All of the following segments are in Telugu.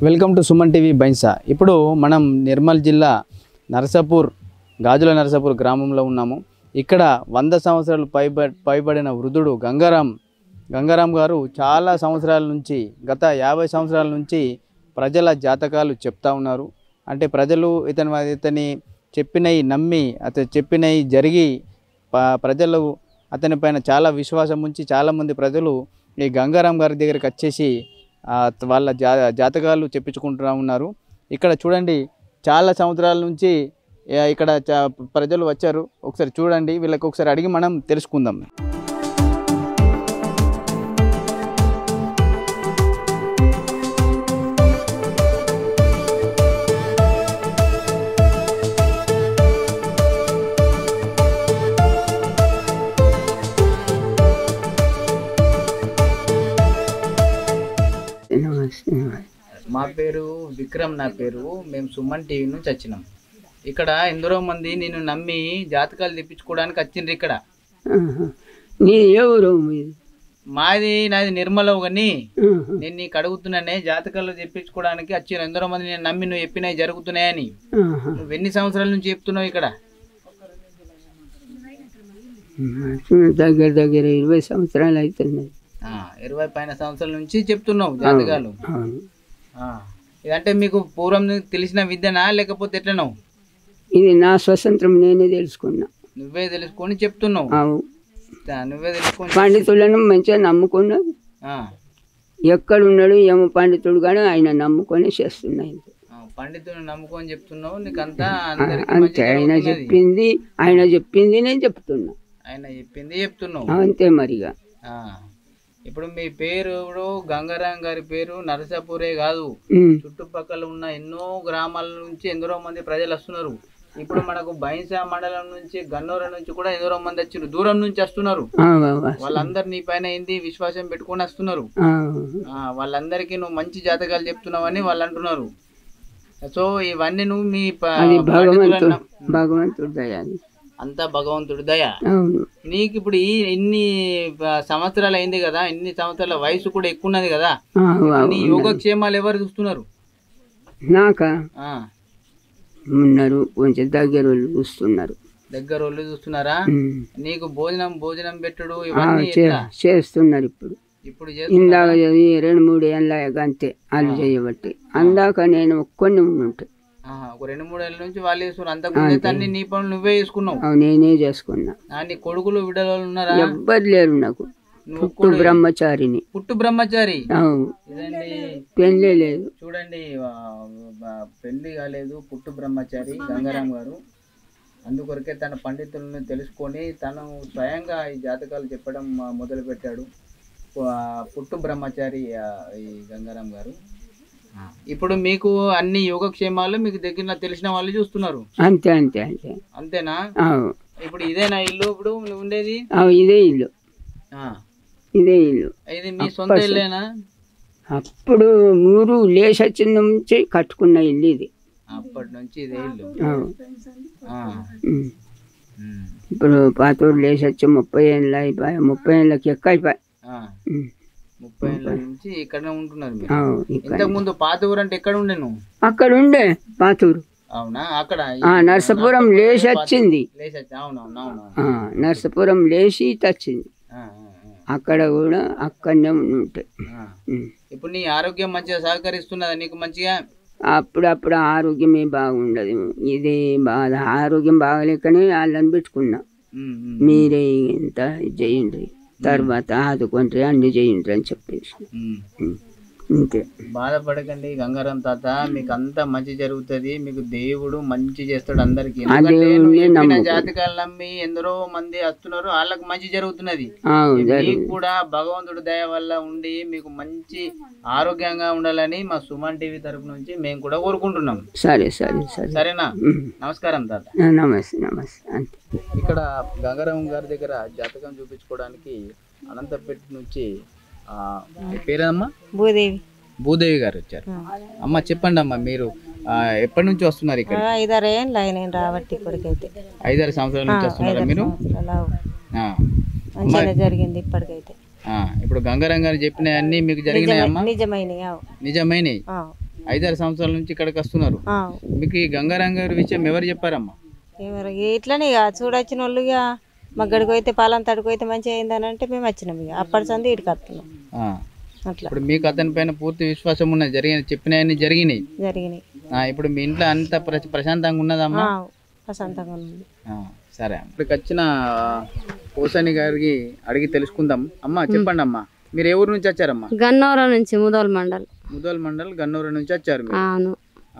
Welcome to Suman TV Bhainsa. ఇప్పుడు మనం నిర్మల్ జిల్లా నరసాపూర్ గాజుల నరసాపూర్ గ్రామంలో ఉన్నాము. ఇక్కడ 100 సంవత్సరాలు పైబడిన వృద్ధుడు గంగారాం గారు చాలా సంవత్సరాల నుంచి గత 50 సంవత్సరాల నుంచి ప్రజల జాతకాలు చెప్తా ఉన్నారు. అంటే ప్రజలు ఇతని చెప్పినవి నమ్మి అతను చెప్పినవి జరిగి ప్రజలు అతని పైన చాలా విశ్వాసం ఉంచి చాలామంది ప్రజలు ఈ గంగారాం గారి దగ్గరికి వచ్చేసి వాళ్ళ జాతకాలు చెప్పించుకుంటూ ఉన్నారు. ఇక్కడ చూడండి, చాలా సంవత్సరాల నుంచి ఇక్కడ ప్రజలు వచ్చారు. ఒకసారి చూడండి, వీళ్ళకి ఒకసారి అడిగి మనం తెలుసుకుందాం. మా పేరు విక్రమ్, నా పేరు. మేము సుమన్ టీవీ నుంచి వచ్చినాం. ఇక్కడ ఎందరో మంది నేను నమ్మి జాతకాలు తెప్పించుకోవడానికి వచ్చిండ్రు. ఇక్కడ నాది నిర్మల, కానీ నేను నీకు అడుగుతున్నానే జాతకాలు తెప్పించుకోవడానికి వచ్చిన ఎందరో మంది నేను నమ్మి నువ్వు చెప్పినవి జరుగుతున్నాయని. నువ్వు ఎన్ని సంవత్సరాల నుంచి చెప్తున్నావు? ఇక్కడ దగ్గర దగ్గర 20 సంవత్సరాలు అవుతున్నాయి. 20 పైన సంవత్సరాల నుంచి చెప్తున్నావు జాతకాలు. ఇదంటే మీకు పూర్వం తెలిసిన విద్యనా లేకపోతే ఎట్లనో? ఇది నా స్వతంత్రం, నేనే తెలుసుకున్నా. నువ్వే తెలుసుకొని చెప్తున్నావు? నువ్వే తెలుసుకొని పండితులను మంచిగా నమ్ముకున్నా. ఎక్కడున్నాడు ఏమో పండితుడు కానీ ఆయన నమ్ముకొని చేస్తున్నాయి. పండితుడు నమ్ముకొని చెప్తున్నావు. నీకంతా అంతే, ఆయన చెప్పింది నేను చెప్తున్నా. ఆయన చెప్పింది చెప్తున్నావు, అంతే మరిగా. ఇప్పుడు మీ పేరు గంగారాం గారి పేరు నరసాపూరే కాదు, చుట్టుపక్కల ఉన్న ఎన్నో గ్రామాల నుంచి ఎందరో మంది ప్రజలు వస్తున్నారు. ఇప్పుడు మనకు బైన్సా మండలం నుంచి గన్నూర నుంచి కూడా ఎందరో మంది వచ్చారు, దూరం నుంచి వస్తున్నారు. వాళ్ళందరు నీ పైన ఏంది విశ్వాసం పెట్టుకొని వస్తున్నారు. వాళ్ళందరికీ నువ్వు మంచి జాతకాలు చెప్తున్నావని వాళ్ళు అంటున్నారు. సో ఇవన్నీ నువ్వు మీ భగవంతుడు దయ, అంతా భగవంతుడి దయ. నీకు ఇప్పుడు ఇన్ని సంవత్సరాలు అయింది కదా, ఇన్ని సంవత్సరాల వయసు కూడా ఎక్కువ ఉన్నది కదా, నీ యోగక్షేమాలు ఎవరు చూస్తున్నారు? నాకా ఉన్నారు, కొంచెం దగ్గర వాళ్ళు చూస్తున్నారు. దగ్గర వాళ్ళు చూస్తున్నారా? నీకు భోజనం పెట్టుడు ఇవన్నీ చేస్తున్నారు. ఇప్పుడు ఇందాక 2-3 ఏళ్ళ అంతే వాళ్ళు చేయబట్టి, అందాక నేను ఒక్కొని ఉంటాయి. 2-3 ఏళ్ళ నుంచి వాళ్ళు చేస్తున్నారు. అంతకుముందు అన్ని నీ పనులు నువ్వే చేసుకున్నావు? నేనే చేసుకున్నా. నీ కొడుకులు బిడ్డలు ఉన్నారా? ఎవ్వరు లేరు నాకు. పుట్టు బ్రహ్మచారిని. పుట్టు బ్రహ్మచారి? పెళ్ళే లేదు. చూడండి, పెళ్లి కాలేదు, పుట్టు బ్రహ్మచారి గంగారాం గారు. అందుకొరకే తన పండితులను తెలుసుకొని తను స్వయంగా ఈ జాతకాలు చెప్పడం మొదలు పెట్టాడు. పుట్టు బ్రహ్మచారి ఈ గంగారాం గారు. ఇప్పుడు మీకు అన్ని యోగక్షేమాలు మీకు దగ్గర తెలిసిన వాళ్ళు చూస్తున్నారు. అంతే అంతే అంతే. అంతేనా? ఇప్పుడు ఇదేనా ఇల్లు ఇప్పుడు నువ్వు ఉండేది? ఇదే ఇల్లు. ఇదే ఇల్లు. ఇది మీ సొంత ఇల్లేనా? అప్పుడు ఊరు లేచొచ్చిన నుంచి కట్టుకున్న ఇల్లు ఇది. అప్పటి నుంచి ఇదే ఇల్లు. ఇప్పుడు పాతూరు లేచొచ్చి 30 ఏళ్ళు అయిపోయి, 30 ఏళ్ళకి ఎక్కువ అయిపోయి. 30 ఏళ్ళ నుంచి ఇక్కడ ఉంటున్నారు మీరు. ఇంతకు ముందు పాతూరు అంటే ఎక్కడ ఉండే నువ్వు? అక్కడ ఉండే పాతూరు. అవునా? అక్కడ నర్సాపురం లేచి వచ్చింది. అవునవునవును, నర్సాపురం లేచి వచ్చింది. అక్కడ కూడా అక్కడనే ఉంటాయి. ఇప్పుడు నీ ఆరోగ్యం మంచిగా సహకరిస్తున్నదా నీకు మంచిగా? అప్పుడప్పుడు ఆరోగ్యమే బాగుండదు. ఇదే బాధ, ఆరోగ్యం బాగలేకనే వాళ్ళని పెట్టుకున్నా. మీరే ఇంత చేయండి, తర్వాత ఆదుకుంటే అన్ని చేయండి అని చెప్పేసి. అంతే. బాధపడకండి గంగారాం తాత, మీకు అంతా మంచి జరుగుతుంది. మీకు దేవుడు మంచి చేస్తాడు అందరికి. జాతకాలు నమ్మి ఎందరో మంది వస్తున్నారు, వాళ్ళకి మంచి జరుగుతున్నది. మీకు కూడా భగవంతుడి దయ వల్ల ఉండి మీకు మంచి ఆరోగ్యంగా ఉండాలని మా సుమన్ టీవీ తరపు నుంచి మేము కూడా కోరుకుంటున్నాం. సరే సరే సరే. సరేనా? నమస్కారం తాత. నమస్తే నమస్తే. ఇక్కడ గంగారాం గారి దగ్గర జాతకం చూపించుకోవడానికి అనంతపేట నుంచి పేరేనమ్మా? భూదేవి గారు వచ్చారు. అమ్మ చెప్పండి అమ్మా, మీరు ఎప్పటి నుంచి వస్తున్నారు ఇక్కడ? 5-6 ఏళ్ళు అయినాయి రాబట్టి. ఇప్పటికైతే 5-6 సంవత్సరాల నుంచి వస్తున్నారా మీరు? మంచిగా జరిగింది ఇప్పటికైతే. ఇప్పుడు గంగారాం గారు చెప్పిన అన్ని మీకు జరిగినాయమ్మా? నిజమైనవి. నిజమైనవి. 5-6 సంవత్సరాల నుంచి ఇక్కడికి వస్తున్నారు. ఆ. మీకు ఈ గంగారాం గారి విషయం ఎవరు చెప్పారమ్మా? ఎవరు ఇట్లనే ఇక చూడొచ్చిన వాళ్ళు ఇక మగ్గడికి పోతే పాలం తడికి పోతే మంచిగా అయిందని అంటే మేము వచ్చినాం ఇక అప్పటి సంది ఇటుకు వస్తున్నాం ఆ. అట్లా ఇప్పుడు మీకు అతని పైన పూర్తి విశ్వాసం ఉన్నది, చెప్పినవన్నీ జరిగినాయి. జరిగినాయి. ఇప్పుడు మీ ఇంట్లో అంత ప్రశాంతంగా ఉన్నదమ్మా? ప్రశాంతంగా ఉంది. సరే, ఇక్కడికి వచ్చిన పోసాని గారికి అడిగి తెలుసుకుందాం. అమ్మా చెప్పండి అమ్మా, మీరు ఏ ఊరు నుంచి వచ్చారమ్మా? గన్నవరం నుంచి ముదోల్ మండల్. ముదోల్ మండల్ గన్నవరం నుంచి వచ్చారు మీరు. అవును.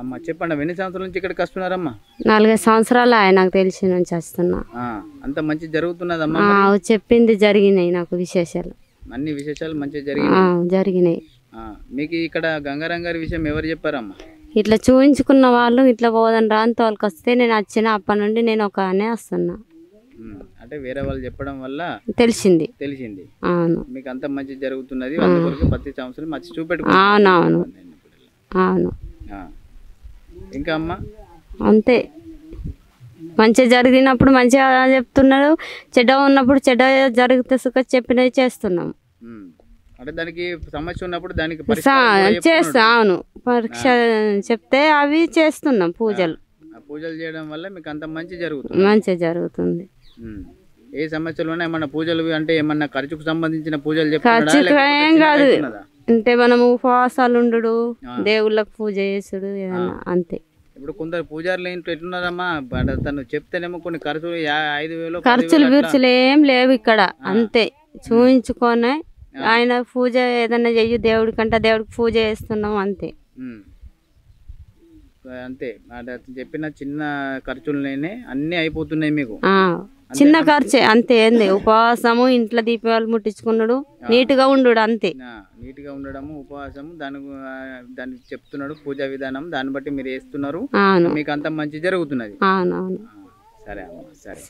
అమ్మా చెప్పండి, ఎన్ని సంవత్సరాల నుంచి ఇక్కడికి వస్తున్నారమ్మా? 4 సంవత్సరాలు నాకు తెలిసి నుంచి వస్తున్నా. అంత మంచి జరుగుతున్నదమ్మా? చెప్పింది జరిగినాయి నాకు విశేషాలు, అన్ని విశేషాలు మంచిగా జరిగినాయి. జరిగినాయి. మీకు ఇక్కడ గంగారాం గారి విషయం ఎవరు చెప్పారమ్మా? ఇట్లా చూయించుకున్న వాళ్ళు ఇట్లా పోదని రాని తోలికి వస్తే నేను వచ్చిన అప్పటి నుండి నేను ఒకనే వస్తున్నా. అంటే వేరే వాళ్ళు చెప్పడం వల్ల తెలిసింది. అవును. మీకు అంత మంచి జరుగుతున్నది, అందుకొరకు ప్రతి సంవత్సరం మంచి చూపెట్టుకో. అవునవును. అవును. ఇంకా అమ్మా అంతే, మంచిగా జరిగినప్పుడు మంచిగా చెప్తున్నారు, చెడ్డ ఉన్నప్పుడు చెడ్డ జరిగితే సుఖ చెప్పినవి చేస్తున్నాం. అంటే దానికి సమస్య ఉన్నప్పుడు దానికి చేస్తా. అవును, పరీక్ష చెప్తే అవి చేస్తున్నాం. పూజలు చేయడం వల్ల మీకు అంత మంచిగా జరుగుతుంది. ఏ సమస్యలు ఉన్నాయి? ఏమన్నా పూజలు అంటే ఏమన్నా ఖర్చుకు సంబంధించిన పూజలు ఏం కాదు, అంటే మనము ఉపవాసాలు ఉండు, దేవుళ్ళకు పూజ చేసుడు ఏదన్నా అంతే. ఇప్పుడు కొందరు పూజారులు ఇంట్లో ఎట్లున్నారమ్మా, తను చెప్తేనేమో కొన్ని ఖర్చులు 5,000 ఖర్చులు బిర్చులు ఏం లేవు ఇక్కడ. అంతే చూయించుకొని ఆయన పూజ ఏదన్నా చెయ్యి దేవుడి కంటే దేవుడికి పూజ చేస్తున్నాం అంతే. అంతే చెప్పిన చిన్న ఖర్చులనే అన్ని అయిపోతున్నాయి మీకు. చిన్న ఖర్చే అంతే. ఏంది ఉపవాసము, ఇంట్లో దీపాలు ముట్టించుకున్నాడు, నీట్గా ఉండు అంతే. నీట్గా ఉండడము, ఉపవాసము, దానికి చెప్తున్నాడు పూజా విధానం, దాన్ని బట్టి మీరు వేస్తున్నారు, మీకు అంత మంచి జరుగుతున్నది. అవునవును. సరే అమ్మా, సరే.